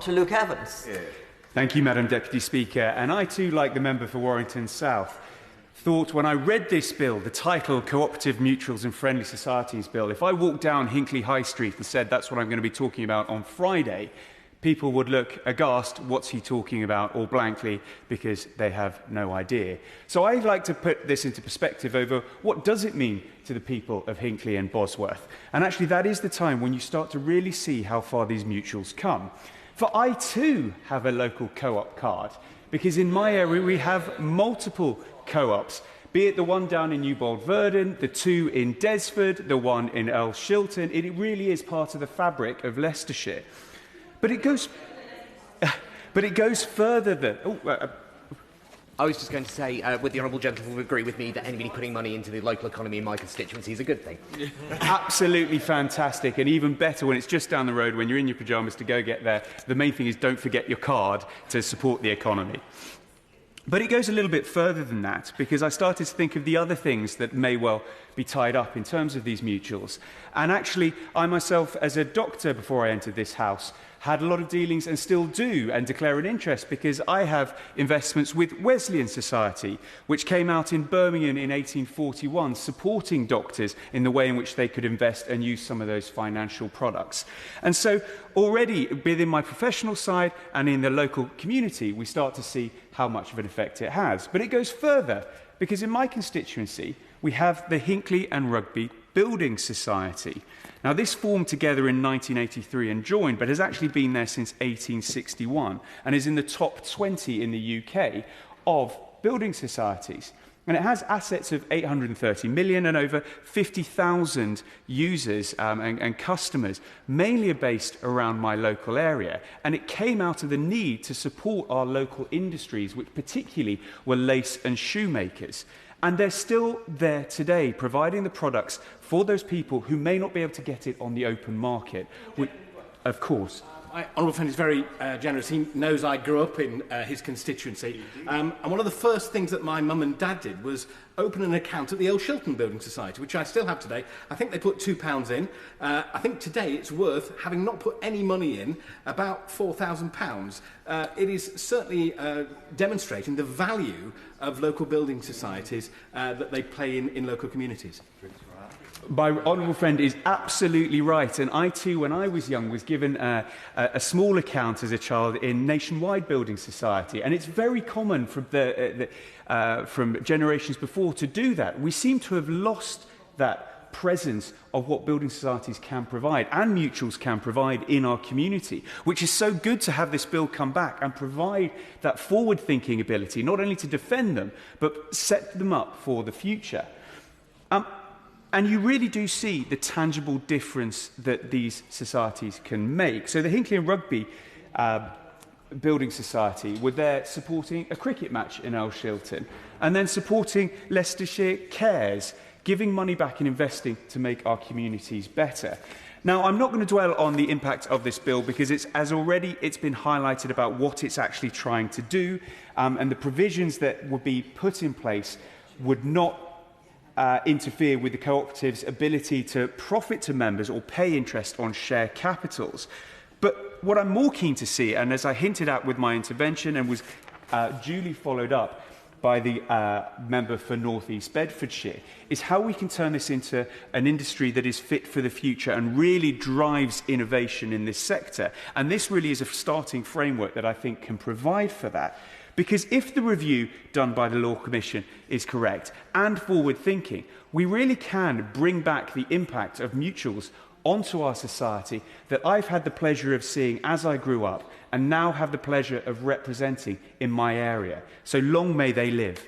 To Luke Evans. Yeah. Thank you, Madam Deputy Speaker. And I too, like the member for Warrington South, thought when I read this bill, the title Cooperative Mutuals and Friendly Societies Bill, if I walked down Hinckley High Street and said that's what I'm going to be talking about on Friday, people would look aghast, what's he talking about, or blankly, because they have no idea. So I'd like to put this into perspective over what does it mean to the people of Hinckley and Bosworth. And actually that is the time when you start to really see how far these mutuals come. For I too have a local co-op card, because in my area we have multiple co-ops, be it the one down in Newbold Verdon, the two in Desford, the one in Earl Shilton. It really is part of the fabric of Leicestershire. But it goes further than... I was just going to say, would the honourable gentleman agree with me that anybody putting money into the local economy in my constituency is a good thing? Absolutely fantastic, and even better when it's just down the road, when you're in your pyjamas to go get there. The main thing is don't forget your card to support the economy. But it goes a little bit further than that, because I started to think of the other things that may well be tied up in terms of these mutuals. And actually, I myself, as a doctor before I entered this House, had a lot of dealings and still do and declare an interest, because I have investments with Wesleyan Society, which came out in Birmingham in 1841, supporting doctors in the way in which they could invest and use some of those financial products. And so already within my professional side and in the local community, we start to see how much of an effect it has. But it goes further, because in my constituency, we have the Hinckley and Rugby Building Society. Now, this formed together in 1983 and joined, but has actually been there since 1861 and is in the top 20 in the UK of building societies. And it has assets of 830 million and over 50,000 users and customers, mainly based around my local area. And it came out of the need to support our local industries, which particularly were lace and shoemakers. And they're still there today, providing the products for those people who may not be able to get it on the open market. Of course. My honourable friend is very generous. He knows I grew up in his constituency. And one of the first things that my mum and dad did was open an account at the Earl Shilton Building Society, which I still have today. I think they put £2 in. I think today it's worth, having not put any money in, about £4,000. It is certainly demonstrating the value of local building societies that they play in local communities. My honourable friend is absolutely right, and I too, when I was young, was given a small account as a child in Nationwide Building Society, and it's very common from generations before to do that. We seem to have lost that presence of what building societies can provide and mutuals can provide in our community, which is so good to have this bill come back and provide that forward-thinking ability, not only to defend them, but set them up for the future. And you really do see the tangible difference that these societies can make. So the Hinckley and Rugby Building Society were there supporting a cricket match in Earl Shilton, and then supporting Leicestershire Cares, giving money back and investing to make our communities better. Now, I'm not going to dwell on the impact of this bill, because it's been highlighted about what it's actually trying to do, and the provisions that would be put in place would not interfere with the cooperative's ability to profit to members or pay interest on share capitals. But what I'm more keen to see, and as I hinted at with my intervention and was duly followed up by the member for North East Bedfordshire, is how we can turn this into an industry that is fit for the future and really drives innovation in this sector. And this really is a starting framework that I think can provide for that. Because if the review done by the Law Commission is correct and forward-thinking, we really can bring back the impact of mutuals onto our society that I've had the pleasure of seeing as I grew up and now have the pleasure of representing in my area. So long may they live.